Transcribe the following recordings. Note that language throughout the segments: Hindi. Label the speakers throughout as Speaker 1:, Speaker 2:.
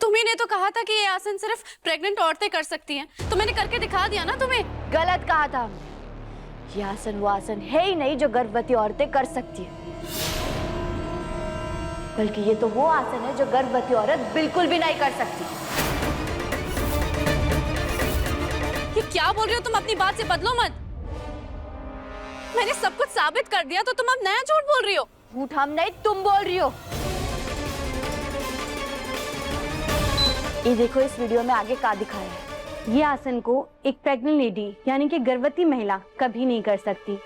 Speaker 1: तुम्ही ने तो कहा था कि ये आसन सिर्फ प्रेग्नेंट औरतें कर सकती हैं, तो मैंने करके दिखा दिया ना तुम्हें।
Speaker 2: गलत कहा था हमने। ये आसन वो आसन है ही नहीं जो गर्भवती औरतें कर सकती है, बल्कि ये तो वो आसन है जो गर्भवती औरत बिल्कुल भी नहीं कर सकती।
Speaker 1: ये क्या बोल रही हो तुम? अपनी बात से बदलो मत। मैंने सब कुछ साबित कर दिया, तो तुम अब नया झूठ बोल रही हो।
Speaker 2: झूठ हम नहीं, तुम बोल रही हो। ये देखो, इस वीडियो में आगे क्या दिखाया है। ये आसन को एक प्रेग्नेंट लेडी यानी कि गर्भवती महिला कभी नहीं कर सकती।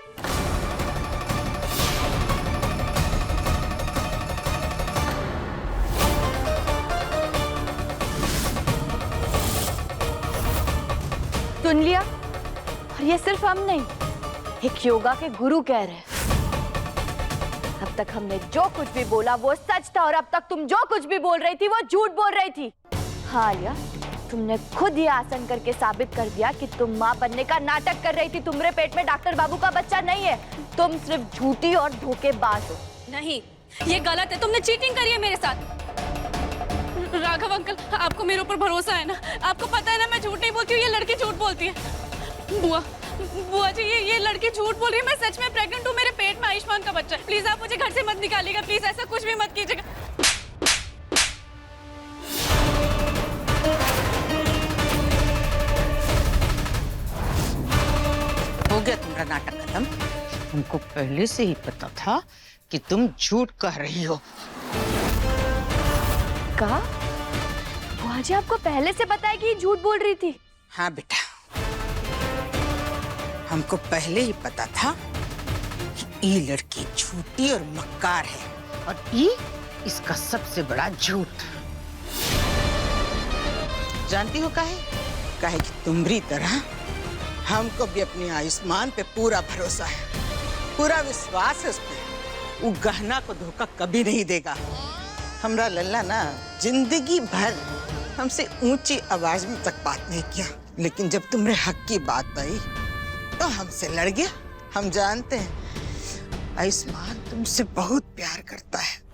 Speaker 2: सुन लिया? और ये सिर्फ हम नहीं, एक योगा के गुरु कह रहे हैं। अब तक हमने जो कुछ भी बोला वो सच था, और अब तक तुम जो कुछ भी बोल रही थी वो झूठ बोल रही थी। हाँ आलिया, तुमने खुद ये आसन करके साबित कर दिया कि तुम माँ बनने का नाटक कर रही थी। तुम्हारे पेट में डॉक्टर बाबू का बच्चा नहीं है, तुम सिर्फ झूठी और धोखेबाज हो।
Speaker 1: नहीं, ये गलत है। तुमने चीटिंग करी है मेरे साथ। राघव अंकल, आपको मेरे ऊपर भरोसा है ना? आपको पता है ना मैं झूठ नहीं बोलती हूँ, ये लड़की झूठ बोलती है। बुआ जी, ये लड़की झूठ बोल रही है। मैं सच में प्रेग्नेंट हूँ, मेरे पेट में आयुष्मान का बच्चा है। प्लीज आप मुझे घर से मत निकालिएगा, प्लीज ऐसा कुछ भी मत कीजिएगा।
Speaker 3: हो गया तुम्हारा नाटक खत्म। हमको पहले से ही पता था कि तुम झूठ कह रही हो।
Speaker 2: कहा? बुआ जी, आपको पहले से पता है कि ये झूठ बोल रही थी?
Speaker 3: हाँ बेटा, हमको पहले ही पता था कि ये लड़की झूठी और मक्कार है, और ये इसका सबसे बड़ा झूठ। जानती हो काहे? काहे कि तुम्हारी तरह हमको भी अपने आयुष्मान पे पूरा भरोसा है, पूरा विश्वास है उस पे। वो गहना को धोखा कभी नहीं देगा। हमरा लल्ला ना जिंदगी भर हमसे ऊंची आवाज में तक बात नहीं किया, लेकिन जब तुम्हारे हक की बात आई तो हमसे लड़ गया। हम जानते हैं आयुष्मान तुमसे बहुत प्यार करता है।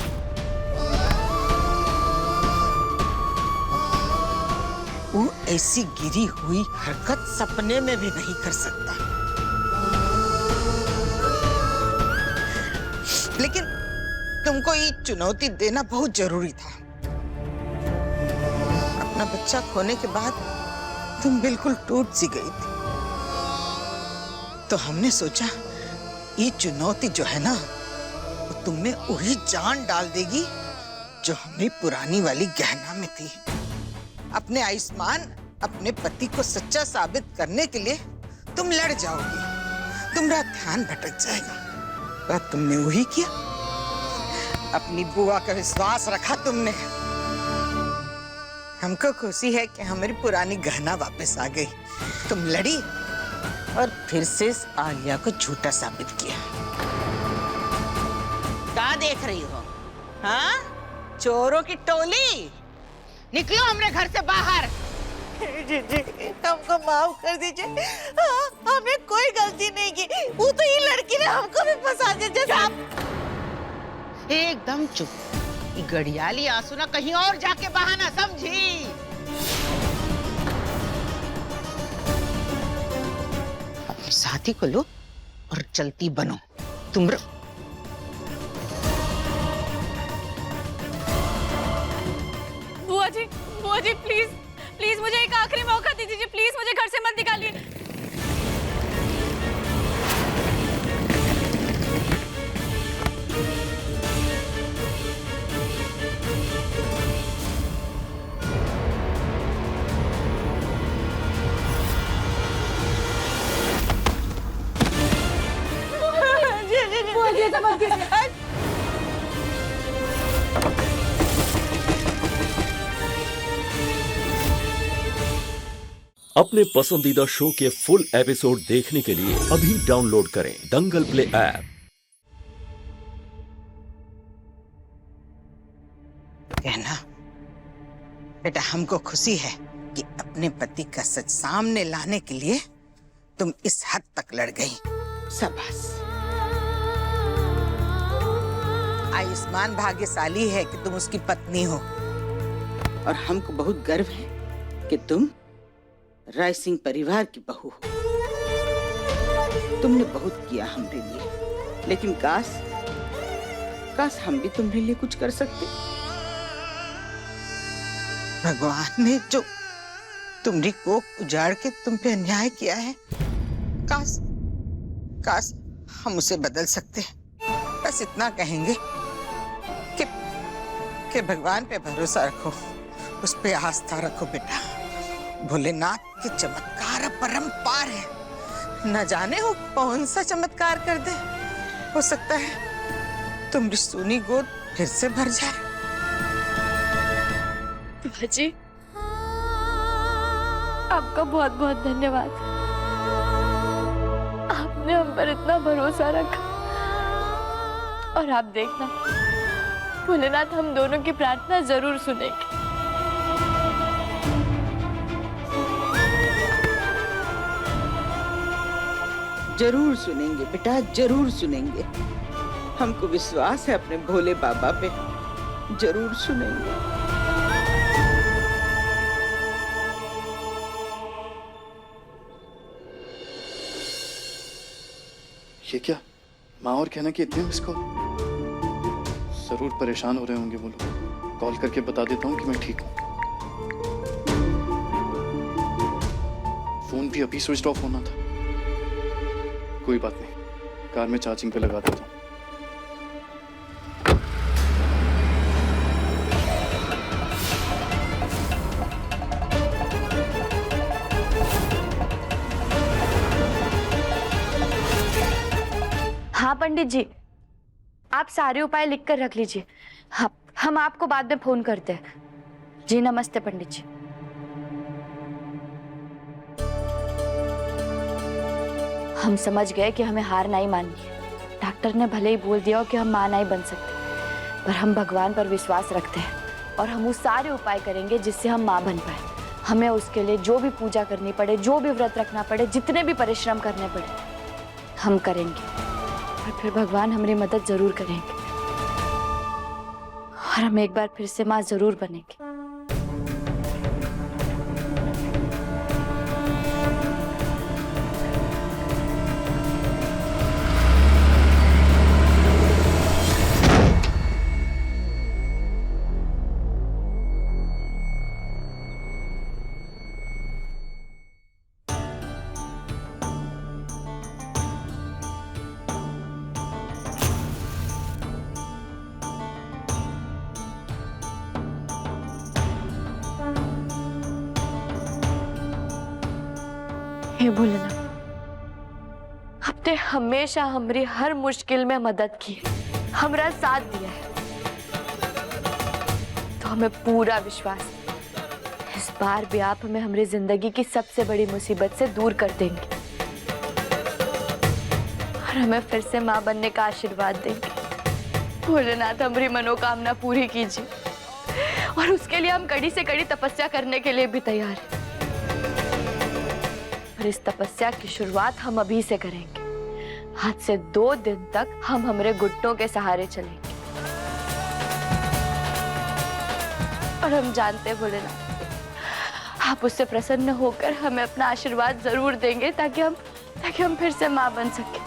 Speaker 3: वो ऐसी गिरी हुई हरकत सपने में भी नहीं कर सकता। लेकिन तुमको ये चुनौती देना बहुत जरूरी था। अपना बच्चा खोने के बाद तुम बिल्कुल टूट सी गई थी, तो हमने सोचा ये चुनौती जो है ना, वो तुमने वही जान डाल देगी जो हमारी पुरानी वाली गहना में थी। अपने आयुष्मान, अपने पति को सच्चा साबित करने के लिए तुम लड़ जाओगी, तुम्हारा ध्यान भटक जाएगा। पर तुमने वही किया। अपनी बुआ का विश्वास रखा तुमने। हमको खुशी है कि हमारी पुरानी गहना वापस आ गई। तुम लड़ी और फिर से आलिया को झूठा साबित किया। क्या देख रही हो? हाँ, चोरों की टोली, निकलो हमरे घर से बाहर।
Speaker 4: जी जी, हमको माफ कर दीजिए। हमें कोई गलती नहीं की। वो तो ये लड़की ने हमको भी फंसा दिया। जैसा
Speaker 3: एकदम चुप। ये गड़ियाली आंसू ना कहीं और जाके बहाना, समझी? अपने साथी को लो और चलती बनो। तुम
Speaker 1: बुआ जी प्लीज प्लीज मुझे एक आखिरी मौका दे दीजिए। प्लीज मुझे घर से मत निकालिए। बुआ जी ऐसा मत कीजिए।
Speaker 5: अपने पसंदीदा शो के फुल एपिसोड देखने के लिए अभी डाउनलोड करें दंगल प्ले ऐप।
Speaker 3: कहना बेटा, हमको खुशी है कि अपने पति का सच सामने लाने के लिए तुम इस हद तक लड़ गई। शाबाश। आयुष्मान भाग्यशाली है कि तुम उसकी पत्नी हो, और हमको बहुत गर्व है कि तुम राय सिंह परिवार की बहू हो। तुमने बहुत किया हमरे लिए, लेकिन काश हम भी तुम्हारे लिए कुछ कर सकते। भगवान ने जो तुम्हारी कोख उजाड़ के तुम पे अन्याय किया है, काश हम उसे बदल सकते। बस इतना कहेंगे कि भगवान पे भरोसा रखो, उस पे आस्था रखो बेटा। भोलेनाथ के चमत्कार अपरंपार है, न जाने हो कौन सा चमत्कार कर दे। हो सकता है तुम्हारी सोनी गोद फिर से भर जाए।
Speaker 2: जी, आपका बहुत बहुत धन्यवाद। आपने हम पर इतना भरोसा रखा, और आप देखना भोलेनाथ हम दोनों की प्रार्थना जरूर सुनेंगे।
Speaker 3: जरूर सुनेंगे बेटा, जरूर सुनेंगे। हमको विश्वास है अपने भोले बाबा पे, जरूर सुनेंगे।
Speaker 6: ये क्या माँ और कहना कि इतने मिस कॉल? जरूर परेशान हो रहे होंगे वो लोग। कॉल करके बता देता हूँ कि मैं ठीक हूँ। फोन भी अभी स्विच ऑफ होना था। कोई बात नहीं, कार में चार्जिंग पे लगा देता हूँ।
Speaker 2: हाँ पंडित जी, आप सारे उपाय लिख कर रख लीजिए। हम आपको बाद में फोन करते हैं। जी नमस्ते पंडित जी। हम समझ गए कि हमें हार नहीं माननी है। डॉक्टर ने भले ही बोल दिया हो कि हम मां नहीं बन सकते, पर हम भगवान पर विश्वास रखते हैं और हम वो सारे उपाय करेंगे जिससे हम मां बन पाए। हमें उसके लिए जो भी पूजा करनी पड़े, जो भी व्रत रखना पड़े, जितने भी परिश्रम करने पड़े, हम करेंगे। और फिर भगवान हमारी मदद जरूर करेंगे और हम एक बार फिर से मां जरूर बनेंगे। हे भोलेनाथ, आपने हमेशा हमारी हर मुश्किल में मदद की है, हमारा साथ दिया है, तो हमें पूरा विश्वास है इस बार भी आप हमें हमारी जिंदगी की सबसे बड़ी मुसीबत से दूर कर देंगे और हमें फिर से मां बनने का आशीर्वाद देंगे। भोलेनाथ, हमारी मनोकामना पूरी कीजिए, और उसके लिए हम कड़ी से कड़ी तपस्या करने के लिए भी तैयार हैं। इस तपस्या की शुरुआत हम अभी से करेंगे। आज से 2 दिन तक हम हमारे घुटनों के सहारे चलेंगे, और हम जानते हैं भोलेनाथ, आप उससे प्रसन्न होकर हमें अपना आशीर्वाद जरूर देंगे ताकि हम फिर से मां बन सके।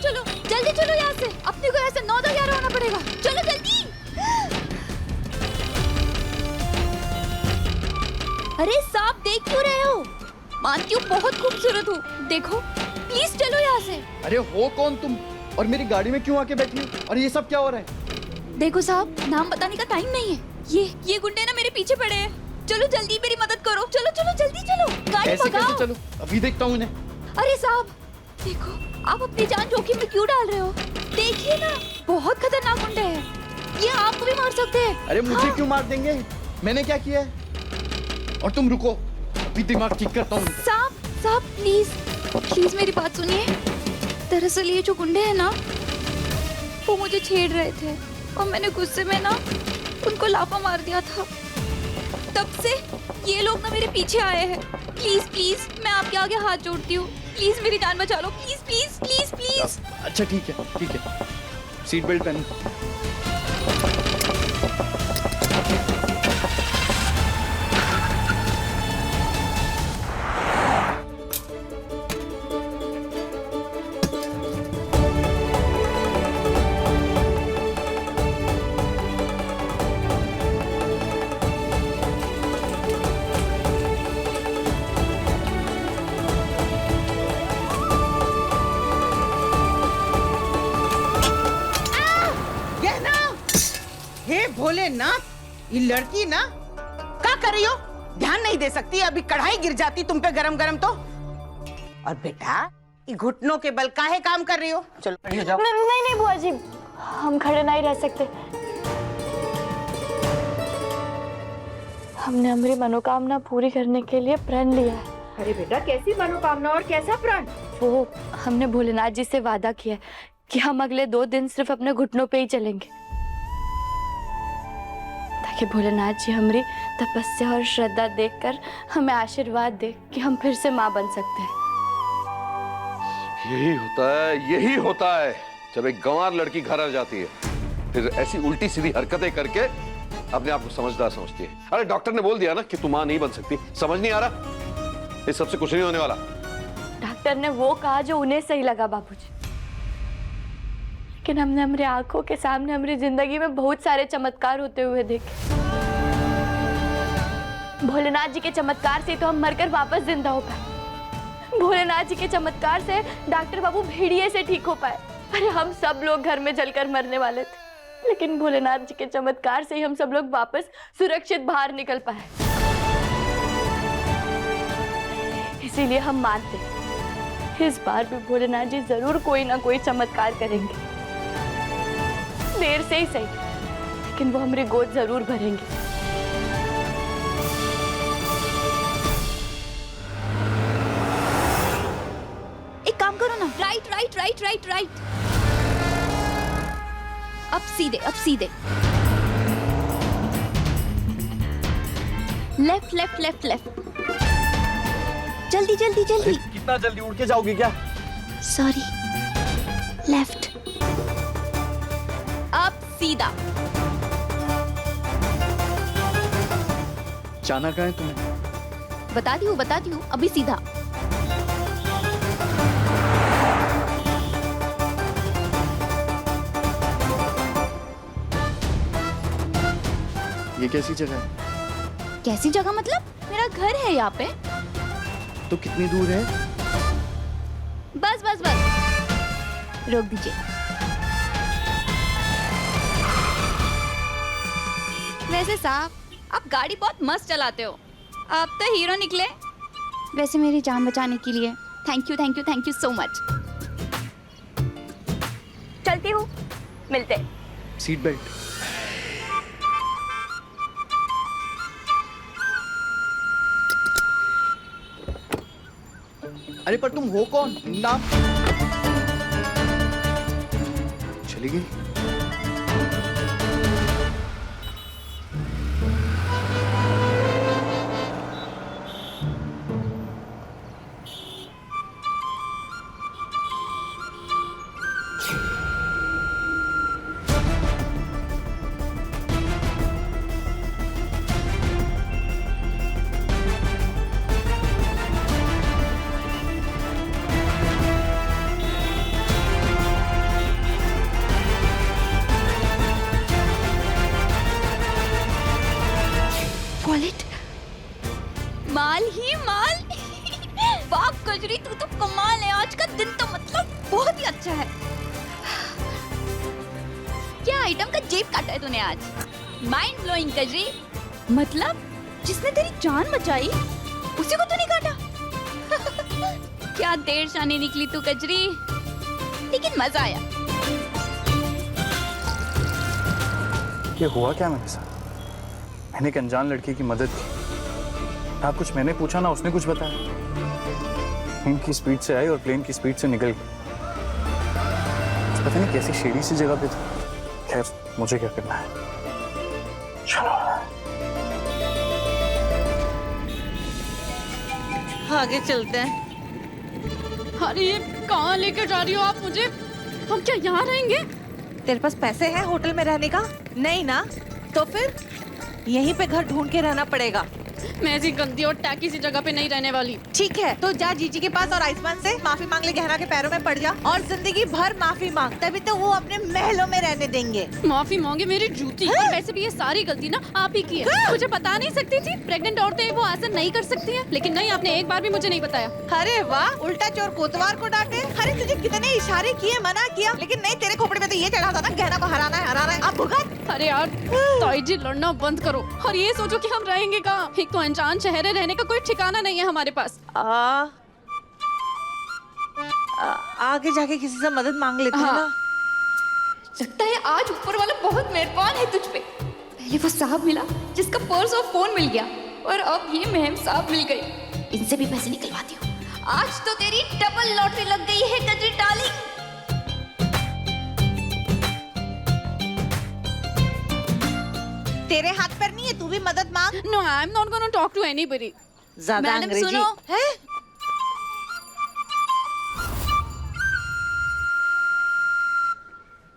Speaker 1: चलो जल्दी चलो यहाँ से, अपने को ऐसे 9-11 होना पड़ेगा। चलो जल्दी। अरे साहब, देख क्यों रहे हो? मानती हूँ बहुत खूबसूरत हूँ, देखो प्लीज चलो यहाँ से।
Speaker 6: अरे हो कौन तुम? और मेरी गाड़ी में क्यों आके बैठी है? और ये सब क्या हो रहा है?
Speaker 2: देखो साहब, नाम बताने का टाइम नहीं है। ये गुंडे ना मेरे पीछे पड़े हैं। चलो जल्दी मेरी मदद करो, चलो चलो जल्दी चलो, गाड़ी
Speaker 6: ऐसे
Speaker 2: भगाओ।
Speaker 6: कैसे चलो? अभी देखता हूँ इन्हें।
Speaker 2: अरे साहब देखो, आप अपनी जान जोखिम में क्यों डाल रहे हो? देखिए ना, बहुत खतरनाक गुंडे हैं, ये आपको भी मार सकते हैं।
Speaker 6: अरे मुझे क्यों मार देंगे? मैंने क्या किया है? और तुम रुको, अभी दिमाग ठीक करता हूँ।
Speaker 2: साहब प्लीज प्लीज मेरी बात सुनिए। दरअसल ये जो गुंडे हैं ना, वो मुझे छेड़ रहे थे और मैंने गुस्से में ना उनको लाफा मार दिया था। तब से ये लोग ना मेरे पीछे आए हैं। प्लीज प्लीज मैं आपके आगे हाथ जोड़ती हूँ, प्लीज मेरी जान बचा लो, प्लीज प्लीज प्लीज प्लीज।
Speaker 6: अच्छा ठीक है, सीट बेल्ट पहनो।
Speaker 3: हे भोलेनाथ, ये लड़की ना क्या कर रही हो? ध्यान नहीं दे सकती? अभी कढ़ाई गिर जाती तुम पे गरम गरम तो। और बेटा, ये घुटनों के बल काहे काम कर रही हो? चलो खड़ी हो जाओ।
Speaker 2: नहीं बुआ जी, हम खड़े नहीं रह सकते। हमने हमारी मनोकामना पूरी करने के लिए प्रण लिया है।
Speaker 7: अरे बेटा, कैसी मनोकामना और कैसा प्रण?
Speaker 2: वो हमने भोलेनाथ जी से वादा किया है कि हम अगले 2 दिन सिर्फ अपने घुटनों पे ही चलेंगे, ताकि भोलेनाथ जी हमारी तपस्या और श्रद्धा देखकर हमें आशीर्वाद दे कि हम फिर से माँ बन सकते हैं।
Speaker 8: यही होता है जब एक गंवार लड़की घर आ जाती है, फिर ऐसी उल्टी सीधी हरकतें करके अपने आप को समझदार समझती है। अरे डॉक्टर ने बोल दिया ना कि तू मां नहीं बन सकती, समझ नहीं आ रहा? इस सबसे कुछ नहीं होने वाला।
Speaker 2: डॉक्टर ने वो कहा जो उन्हें सही लगा बाबूजी, लेकिन हमने हमारी आंखों के सामने हमारी जिंदगी में बहुत सारे चमत्कार होते हुए देखे। भोलेनाथ जी के चमत्कार से तो हम मरकर वापस जिंदा हो पाए। भोलेनाथ जी के चमत्कार से डॉक्टर बाबू भेड़िए से ठीक हो पाए। अरे हम सब लोग घर में जलकर मरने वाले थे, लेकिन भोलेनाथ जी के चमत्कार से ही हम सब लोग वापस सुरक्षित बाहर निकल पाए। इसीलिए हम मानते हैं इस बार भी भोलेनाथ जी जरूर कोई ना कोई चमत्कार करेंगे। देर से ही सही, लेकिन वो हमारी गोद जरूर भरेंगे। एक काम करो ना, right right right right right, अब सीधे लेफ्ट लेफ्ट लेफ्ट लेफ्ट, जल्दी जल्दी जल्दी।
Speaker 9: कितना जल्दी? उड़ के जाओगी क्या?
Speaker 2: सॉरी, लेफ्ट, अब सीधा।
Speaker 6: जाना कहाँ है तुम्हें?
Speaker 2: बताती हूँ, अभी सीधा।
Speaker 6: ये कैसी जगह है?
Speaker 2: कैसी जगह मतलब? मेरा घर है यहाँ पे।
Speaker 6: तो कितनी दूर है?
Speaker 2: बस बस बस, रोक दीजिए। वैसे साहब, आप गाड़ी बहुत मस्त चलाते हो, आप तो हीरो निकले। वैसे मेरी जान बचाने के लिए थैंक यू सो मच। चलती हूँ, मिलते।
Speaker 6: Seat belt. अरे पर तुम हो कौन? नाम? चली गई।
Speaker 2: आइटम का जेब काटा है तूने आज। Mind blowing Kajri. मतलब जिसने तेरी जान बचाई उसी को तूने काटा। क्या देर शानी निकली तू कजरी, लेकिन मजा आया।
Speaker 6: ये हुआ क्या मेरे साथ? मैंने एक अनजान लड़की की मदद की, ना कुछ मैंने पूछा ना उसने कुछ बताया। प्लेन की स्पीड से आई और प्लेन की स्पीड से निकल गई। पता नहीं कैसी शेडी सी जगह पे थी। खैर मुझे क्या करना है, चलो।
Speaker 4: आगे चलते हैं।
Speaker 1: अरे ये कहाँ लेकर जा रही हो आप मुझे? हम क्या यहाँ रहेंगे?
Speaker 4: तेरे पास पैसे हैं होटल में रहने का? नहीं ना, तो फिर यहीं पे घर ढूंढ के रहना पड़ेगा।
Speaker 1: मैं ऐसी गंदी और टैकी सी जगह पे नहीं रहने वाली।
Speaker 4: ठीक है, तो जा जीजी के पास और आयुष्मान से माफी मांग ले, गहना के पैरों में पड़ जा और जिंदगी भर माफी मांग, तभी तो वो अपने महलों में रहने देंगे।
Speaker 1: माफी मांगे मेरी जूती। और वैसे भी ये सारी गलती ना आप ही की है। मुझे बता नहीं सकती थी प्रेग्नेंट औरतें वो आसन नहीं कर सकती हैं, लेकिन नहीं, आपने एक बार भी मुझे नहीं बताया।
Speaker 4: अरे वाह, उल्टा चोर कोतवाल को डांटे। अरे तुझे कितने इशारे किए, मना किया, लेकिन नहीं, तेरे खोपड़ी में तो ये चढ़ा था ना, गहना को हराना है। अब भुगत।
Speaker 1: अरे यार ताई जी, लड़ना बंद करो और ये सोचो कि हम रहेंगे कहाँ। एक तो अनजान शहर है, रहने का कोई ठिकाना नहीं है हमारे पास।
Speaker 4: आगे जाके किसी से मदद मांग लेते हैं ना।
Speaker 2: लगता है आज ऊपर वाला बहुत मेहरबान है तुझ पे। पहले वो साहब मिला जिसका पर्स और फोन मिल गया, और अब ये महम साहब मिल गई। इनसे भी पैसे निकलवाती हूँ। आज तो तेरी डबल लॉटरी लग गई है कजरी डार्लिंग।
Speaker 4: तेरे हाथ पर नहीं है, तू भी मदद मांग।
Speaker 1: No, I am not gonna talk to anybody.
Speaker 4: ज्यादा
Speaker 2: मैडम,
Speaker 4: अंग्रेजी
Speaker 2: सुनो।
Speaker 4: है?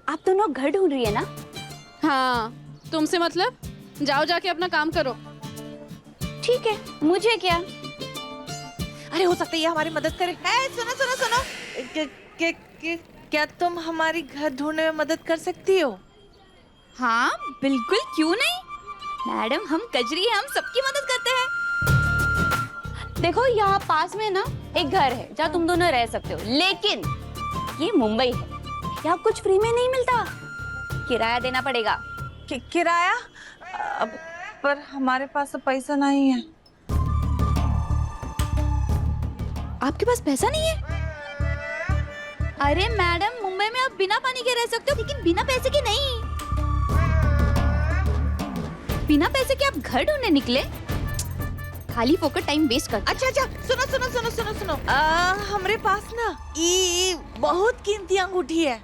Speaker 2: आप दोनों घर ढूंढ रही है ना?
Speaker 1: हाँ, तुमसे मतलब? जाओ जाके अपना काम करो।
Speaker 2: ठीक है, मुझे क्या।
Speaker 4: अरे हो सकता है ये हमारी मदद करे। सुनो सुनो सुनो, क्या तुम हमारी घर ढूंढने में मदद कर सकती हो?
Speaker 2: हाँ बिल्कुल, क्यों नहीं। मैडम हम कजरी हैं, हम सबकी मदद करते हैं। देखो यहाँ पास में ना एक घर है जहाँ तुम दोनों रह सकते हो, लेकिन ये मुंबई है, यहाँ कुछ फ्री में नहीं मिलता, किराया देना पड़ेगा।
Speaker 4: किराया? पर हमारे पास तो पैसा नहीं है।
Speaker 2: आपके पास पैसा नहीं है? अरे मैडम, मुंबई में आप बिना पानी के रह सकते हो, लेकिन बिना पैसे के नहीं। बिना पैसे के आप घर ढूंढने निकले? खाली फोकट टाइम वेस्ट कर।
Speaker 4: अच्छा, सुनो सुनो सुनो सुनो सुनो, हमारे पास ना ये बहुत कीमती अंगूठी है।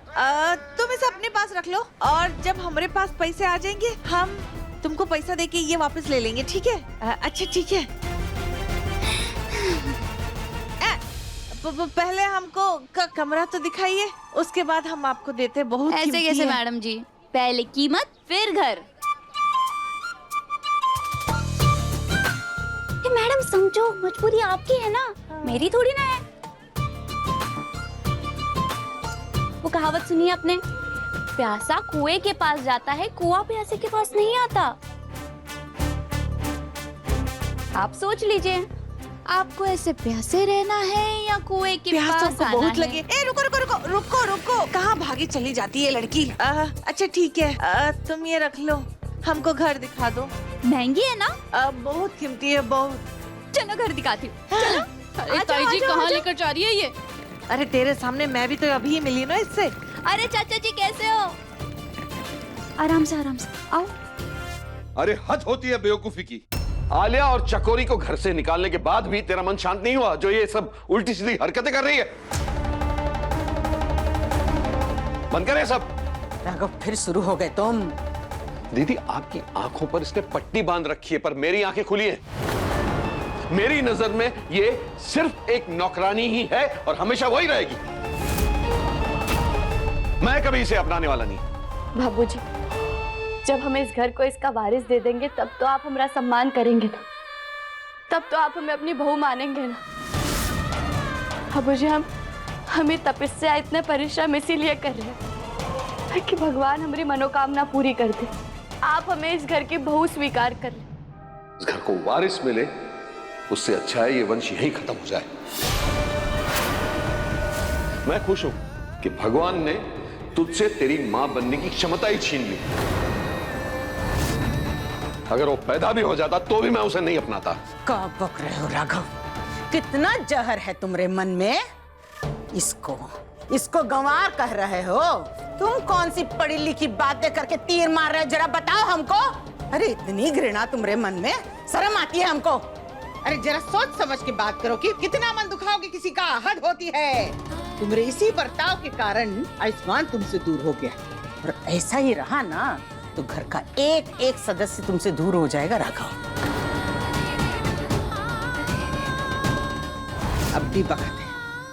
Speaker 4: तुम इसे अपने पास रख लो, और जब हमारे पास पैसे आ जाएंगे हम तुमको पैसा देके ये वापस ले लेंगे, ठीक है? अच्छा ठीक है। पहले हमको कमरा तो दिखाइए, उसके बाद हम आपको देते। बहुत
Speaker 2: ऐसे कैसे मैडम जी, पहले कीमत फिर घर। मैडम समझो, मजबूरी आपकी है ना, मेरी थोड़ी ना है। वो कहावत सुनी है आपने, प्यासा कुएं के पास जाता है, कुआं प्यासे के पास नहीं आता। आप सोच लीजिए, आपको ऐसे प्यासे रहना है या कुएं के पास आना
Speaker 4: बहुत
Speaker 2: है?
Speaker 4: लगे। ए रुको रुको रुको रुको रुको, कहाँ भागी चली जाती है लड़की? अच्छा ठीक है, तुम ये रख लो, हमको घर दिखा दो।
Speaker 2: महंगी है ना?
Speaker 4: बहुत कीमती है, बहुत।
Speaker 2: चलो घर दिखाती हूँ, चलो।
Speaker 1: अरे ताई जी, कहाँ लेकर जा रही है ये?
Speaker 4: अरे तेरे सामने मैं भी तो अभी ही मिली ना इससे।
Speaker 2: अरे चाचा जी कैसे हो? आराम से आओ।
Speaker 8: अरे हद होती है बेवकूफी की। आलिया और चकोरी को घर से निकालने के बाद भी तेरा मन शांत नहीं हुआ, जो ये सब उल्टी सीधी हरकतें कर रही है? बंद करे सब।
Speaker 3: राघव, फिर शुरू हो गए तुम।
Speaker 8: दीदी, आपकी आंखों पर इसने पट्टी बांध रखी है, पर मेरी आंखें खुली हैं। मेरी नजर में ये सिर्फ एक नौकरानी ही है और हमेशा वही रहेगी। मैं कभी इसे अपनाने वाला नहीं।
Speaker 2: बाबूजी, जब हम इस घर को इसका वारिस दे देंगे तब तो आप हमारा सम्मान करेंगे ना, तब तो आप हमें अपनी बहू मानेंगे ना। बाबूजी, हमें तपस्या इतने परिश्रम इसीलिए कर रहे हैं कि भगवान हमारी मनोकामना पूरी कर दे। आप हमें इस घर की बहू स्वीकार कर लें।
Speaker 8: इस घर को वारिस मिले, उससे अच्छा है ये वंश यहीं खत्म हो जाए। मैं खुश हूं कि भगवान ने तुझसे तेरी मां बनने की क्षमता ही छीन ली। अगर वो पैदा भी हो जाता तो भी मैं उसे नहीं अपनाता।
Speaker 3: क्या बक रहे हो राघव? कितना जहर है तुम्हारे मन में? इसको गंवार कह रहे हो? तुम कौन सी पढ़ी लिखी बातें करके तीर मार रहे हो? जरा बताओ हमको। अरे इतनी घृणा तुम्हारे मन में, शर्म आती है हमको। अरे जरा सोच समझ के बात करो कि कितना मन दुखाओगे किसी का, हद होती है। तुम्हारे इसी बर्ताव के कारण आयुष्मान तुमसे दूर हो गया, और ऐसा ही रहा ना तो घर का एक एक सदस्य तुमसे दूर हो जाएगा राघव। अब भी वक्त है,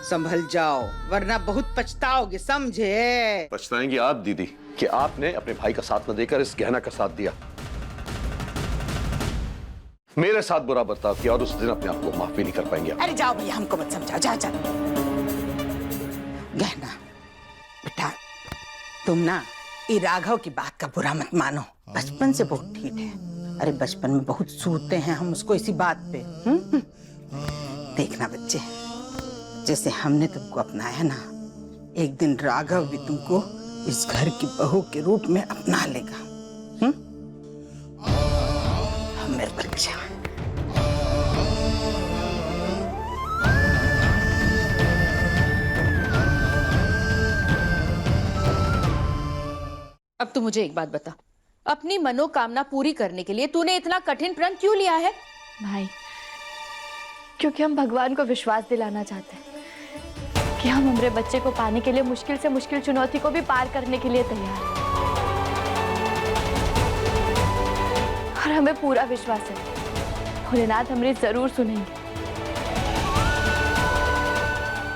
Speaker 3: संभल जाओ वरना बहुत पछताओगे, समझे?
Speaker 8: पछताएंगी आप दीदी कि आपने अपने भाई का साथ न देकर इस गहना का साथ दिया, मेरे साथ बुरा बर्ताव किया और उस दिन अपने आप को माफ भी नहीं कर पाएंगे।
Speaker 3: अरे जाओ भैया, हमको मत समझाओ, जाओ जाओ। गहना बेटा, तुम ना ये राघव की बात का बुरा मत मानो, बचपन से बहुत ठीक है। अरे बचपन में बहुत सूरते हैं हम उसको इसी बात पे। देखना बच्चे, जैसे हमने तुमको अपनाया ना, एक दिन राघव भी तुमको इस घर की बहू के रूप में अपना लेगा। मेरे बच्चा।
Speaker 7: अब तू मुझे एक बात बता, अपनी मनोकामना पूरी करने के लिए तूने इतना कठिन प्रण क्यों लिया है?
Speaker 2: भाई, क्योंकि हम भगवान को विश्वास दिलाना चाहते हैं कि हम हमारे बच्चे को पाने के लिए मुश्किल से मुश्किल चुनौती को भी पार करने के लिए तैयार हैं। और हमें पूरा विश्वास है भोलेनाथ हमारी जरूर सुनेंगे,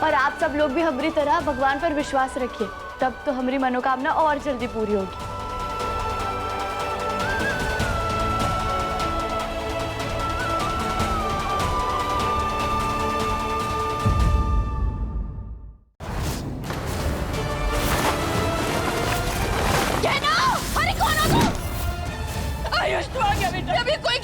Speaker 2: और आप सब लोग भी हमारी तरह भगवान पर विश्वास रखिए, तब तो हमारी मनोकामना और जल्दी पूरी होगी।
Speaker 1: आयुष, तू आ गया बेटा। अभी कोई